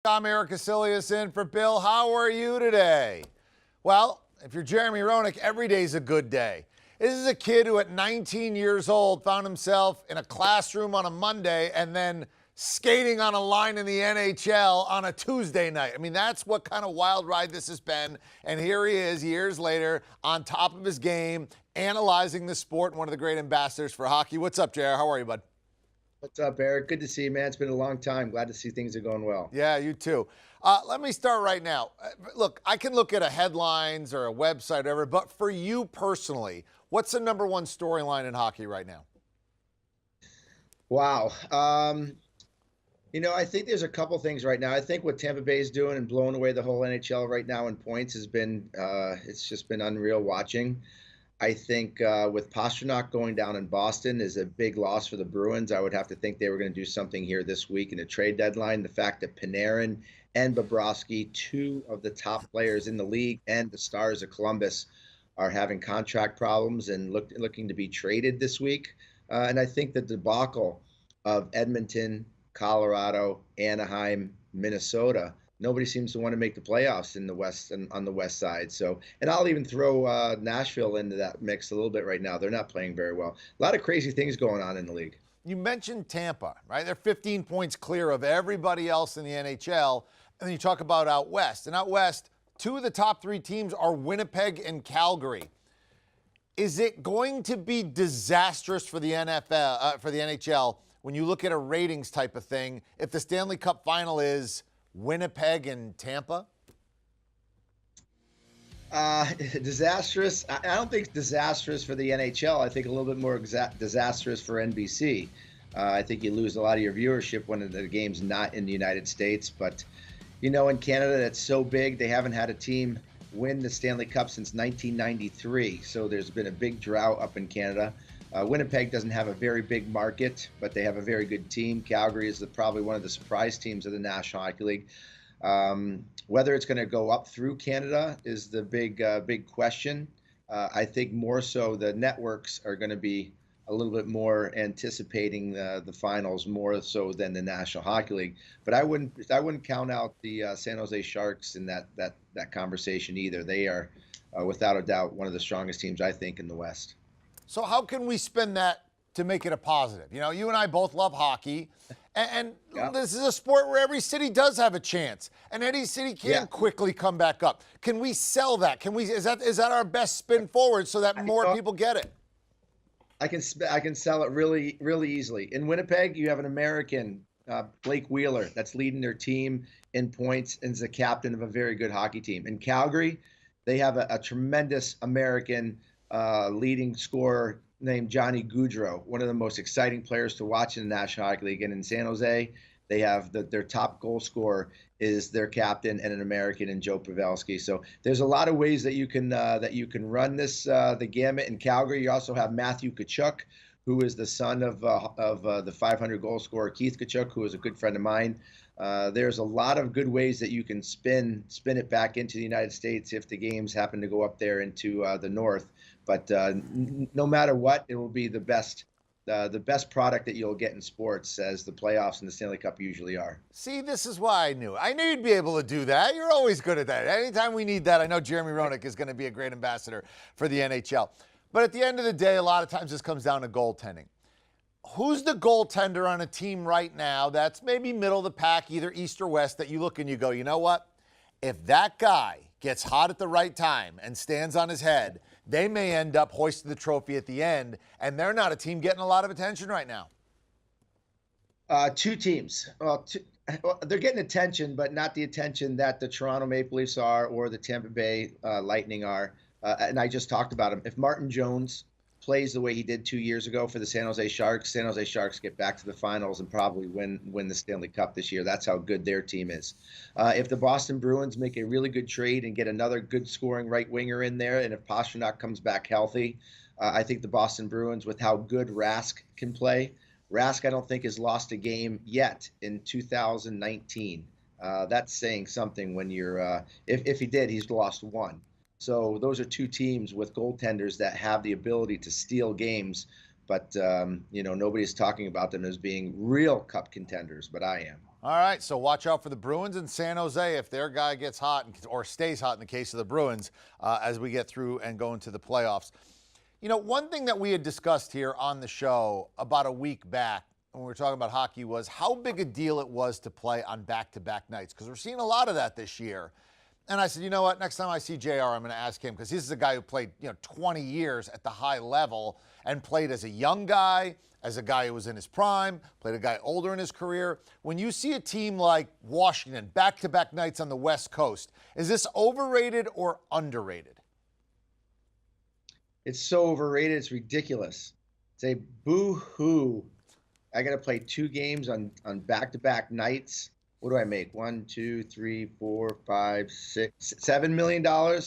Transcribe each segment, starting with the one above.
I'm Erik Kuselias in for Bill. How are you today? Well, if you're Jeremy Roenick, every day's a good day. This is a kid who at 19 years old found himself in a classroom on a Monday and then skating on a line in the NHL on a Tuesday night. I mean, that's what kind of wild ride this has been. And here he is years later on top of his game, analyzing the sport, and one of the great ambassadors for hockey. What's up, JR? How are you, bud? What's up, Erik? Good to see you, man. It's been a long time. Glad to see things are going well. Yeah, you too. Let me start right now. Look, I can look at a headlines or a website, or whatever, but for you personally, what's the number one storyline in hockey right now? Wow. I think there's a couple things right now. I think what Tampa Bay is doing and blowing away the whole NHL right now in points has been, it's just been unreal watching. I think with Pastrnak going down in Boston is a big loss for the Bruins. I would have to think they were going to do something here this week in the trade deadline. The fact that Panarin and Bobrovsky, two of the top players in the league and the Stars of Columbus, are having contract problems and looking to be traded this week. And I think the debacle of Edmonton, Colorado, Anaheim, Minnesota, nobody seems to want to make the playoffs in the West and on the West side. So, and I'll even throw Nashville into that mix a little bit right now. They're not playing very well. A lot of crazy things going on in the league. You mentioned Tampa, right? They're 15 points clear of everybody else in the NHL. And then you talk about out West. And out West, two of the top three teams are Winnipeg and Calgary. Is it going to be disastrous for the NHL, when you look at a ratings type of thing, if the Stanley Cup final is Winnipeg and Tampa? Disastrous. I don't think disastrous for the NHL. I think a little bit more disastrous for NBC. I think you lose a lot of your viewership when the game's not in the United States. But, in Canada, that's so big. They haven't had a team win the Stanley Cup since 1993. So there's been a big drought up in Canada. Winnipeg doesn't have a very big market, but they have a very good team. Calgary is probably one of the surprise teams of the National Hockey League. Whether it's going to go up through Canada is the big question. I think more so the networks are going to be a little bit more anticipating the finals more so than the National Hockey League. But I wouldn't count out the San Jose Sharks in that conversation either. They are without a doubt one of the strongest teams, I think, in the West. So how can we spin that to make it a positive? You and I both love hockey, and Yeah. This is a sport where every city does have a chance, and any city can quickly come back up. Can we sell that? Is that our best spin forward so that more people get it? I can sell it really, really easily. In Winnipeg, you have an American, Blake Wheeler, that's leading their team in points and is the captain of a very good hockey team. In Calgary, they have a tremendous American leading scorer named Johnny Gaudreau, one of the most exciting players to watch in the National Hockey League. And in San Jose, they have their top goal scorer is their captain and an American in Joe Pavelski. So there's a lot of ways that you can run this the gamut. In Calgary, you also have Matthew Tkachuk, who is the son of the 500 goal scorer Keith Tkachuk, who is a good friend of mine. There's a lot of good ways that you can spin it back into the United States if the games happen to go up there into the north. But no matter what, it will be the best product that you'll get in sports, as the playoffs and the Stanley Cup usually are. See, this is why I knew you'd be able to do that. You're always good at that. Anytime we need that, I know Jeremy Roenick is going to be a great ambassador for the NHL. But at the end of the day, a lot of times this comes down to goaltending. Who's the goaltender on a team right now that's maybe middle of the pack, either East or West, that you look and you go, you know what? If that guy gets hot at the right time and stands on his head, they may end up hoisting the trophy at the end, and they're not a team getting a lot of attention right now. Two teams. They're getting attention, but not the attention that the Toronto Maple Leafs are or the Tampa Bay Lightning are. And I just talked about him. If Martin Jones plays the way he did 2 years ago for the San Jose Sharks get back to the finals and probably win the Stanley Cup this year. That's how good their team is. If the Boston Bruins make a really good trade and get another good scoring right winger in there, and if Pastrnak comes back healthy, I think the Boston Bruins, with how good Rask can play, Rask I don't think has lost a game yet in 2019. That's saying something when you're if he did, he's lost one. So those are two teams with goaltenders that have the ability to steal games. but nobody's talking about them as being real Cup contenders, but I am. All right, so watch out for the Bruins in San Jose if their guy gets hot or stays hot in the case of the Bruins as we get through and go into the playoffs. One thing that we had discussed here on the show about a week back when we were talking about hockey was how big a deal it was to play on back-to-back nights, because we're seeing a lot of that this year. And I said, you know what, next time I see JR, I'm going to ask him, because this is a guy who played 20 years at the high level and played as a young guy, as a guy who was in his prime, played a guy older in his career. When you see a team like Washington, back-to-back nights on the West Coast, is this overrated or underrated? It's so overrated, it's ridiculous. Say, boo-hoo. I got to play 2 games on back-to-back nights. What do I make? 1, 2, 3, 4, 5, 6, $7 million? I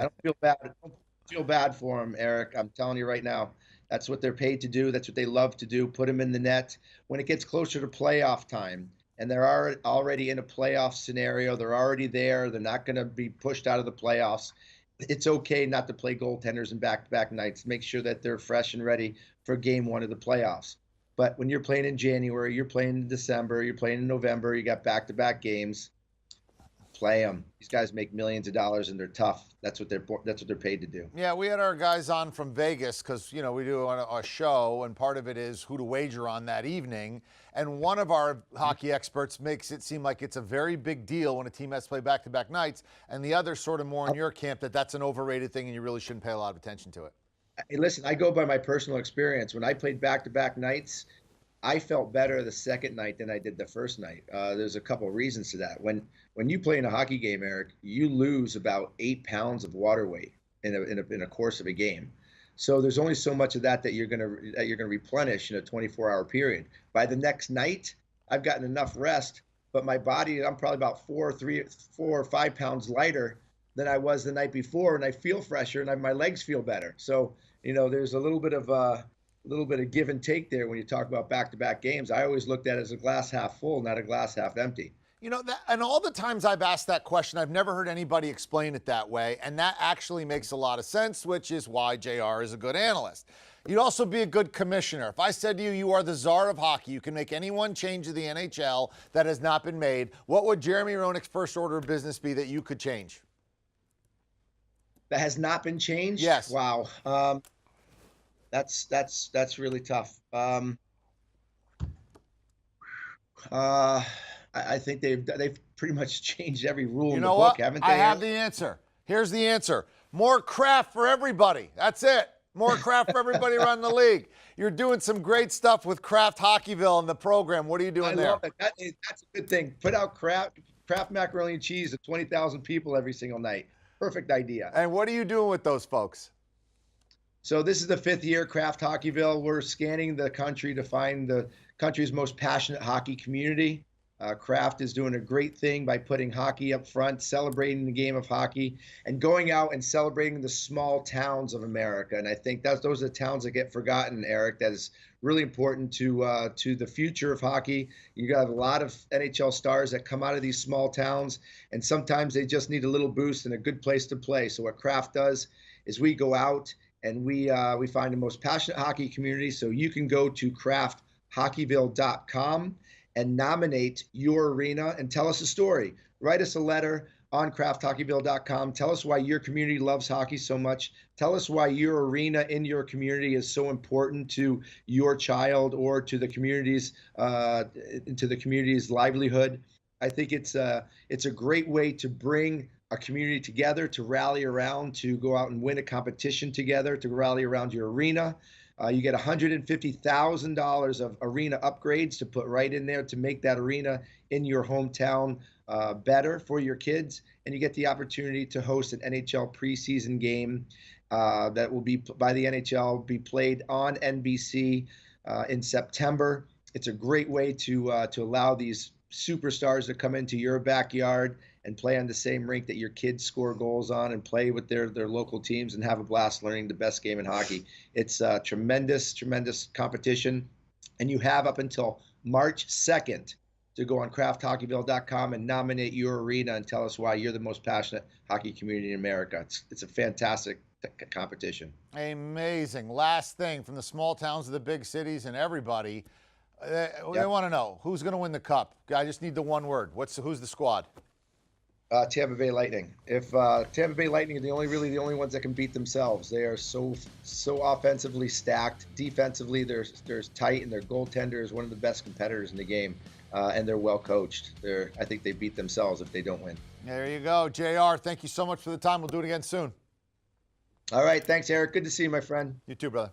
don't feel bad. I don't feel bad for them, Erik. I'm telling you right now. That's what they're paid to do. That's what they love to do. Put them in the net. When it gets closer to playoff time, and they're already in a playoff scenario, they're already there. They're not going to be pushed out of the playoffs. It's okay not to play goaltenders in back-to-back nights. Make sure that they're fresh and ready for game 1 of the playoffs. But when you're playing in January, you're playing in December, you're playing in November, you got back-to-back games, play them. These guys make millions of dollars and they're tough. That's what they're paid to do. Yeah, we had our guys on from Vegas because, we do a show, and part of it is who to wager on that evening. And one of our hockey experts makes it seem like it's a very big deal when a team has to play back-to-back nights, and the other sort of more in your camp that that's an overrated thing and you really shouldn't pay a lot of attention to it. Hey, listen, I go by my personal experience. When I played back-to-back nights, I felt better the second night than I did the first night. There's a couple of reasons to that. When you play in a hockey game, Erik, you lose about 8 pounds of water weight in a course of a game. So there's only so much of that you're gonna replenish in a 24-hour period. By the next night, I've gotten enough rest, but my body, I'm probably about 4 or 5 pounds lighter than I was the night before, and I feel fresher, and my legs feel better. So there's a little bit of give and take there when you talk about back-to-back games. I always looked at it as a glass half full, not a glass half empty. And all the times I've asked that question, I've never heard anybody explain it that way, and that actually makes a lot of sense, which is why JR is a good analyst. You'd also be a good commissioner. If I said to you, you are the Czar of Hockey, you can make any one change to the NHL that has not been made, what would Jeremy Roenick's first order of business be that you could change? That has not been changed? Yes. Wow. That's really tough. I think they've pretty much changed every rule in the book, haven't they? I have the answer. Here's the answer. More Kraft for everybody. That's it. More Kraft for everybody around the league. You're doing some great stuff with Kraft Hockeyville in the program. What are you doing there? I love it. That's a good thing. Put out Kraft macaroni and cheese to 20,000 people every single night. Perfect idea. And what are you doing with those folks? So this is the 5th year, Kraft Hockeyville. We're scanning the country to find the country's most passionate hockey community. Kraft is doing a great thing by putting hockey up front, celebrating the game of hockey, and going out and celebrating the small towns of America. And I think those are the towns that get forgotten, Erik. That is really important to the future of hockey. You got a lot of NHL stars that come out of these small towns, and sometimes they just need a little boost and a good place to play. So what Kraft does is we go out and we find the most passionate hockey community. So you can go to krafthockeyville.com and nominate your arena and tell us a story. Write us a letter on krafthockeyville.com. Tell us why your community loves hockey so much. Tell us why your arena in your community is so important to your child or to the community's livelihood. I think it's a great way to bring a community together, to rally around, to go out and win a competition together, to rally around your arena. You get $150,000 of arena upgrades to put right in there to make that arena in your hometown better for your kids. And you get the opportunity to host an NHL preseason game that will be, by the NHL, be played on NBC in September. It's a great way to allow these superstars to come into your backyard and play on the same rink that your kids score goals on and play with their local teams and have a blast learning the best game in hockey. It's a tremendous, tremendous competition. And you have up until March 2nd to go on krafthockeyville.com and nominate your arena and tell us why you're the most passionate hockey community in America. It's a fantastic competition. Amazing. Last thing, from the small towns to the big cities and everybody, they want to know who's going to win the cup. I just need the one word. Who's the squad? Tampa Bay Lightning. If Tampa Bay Lightning are the only ones that can beat themselves. They are so offensively stacked. Defensively, they're tight, and their goaltender is one of the best competitors in the game. And they're well coached. I think they beat themselves if they don't win. There you go, JR. Thank you so much for the time. We'll do it again soon. All right, thanks, Eric. Good to see you, my friend. You too, brother.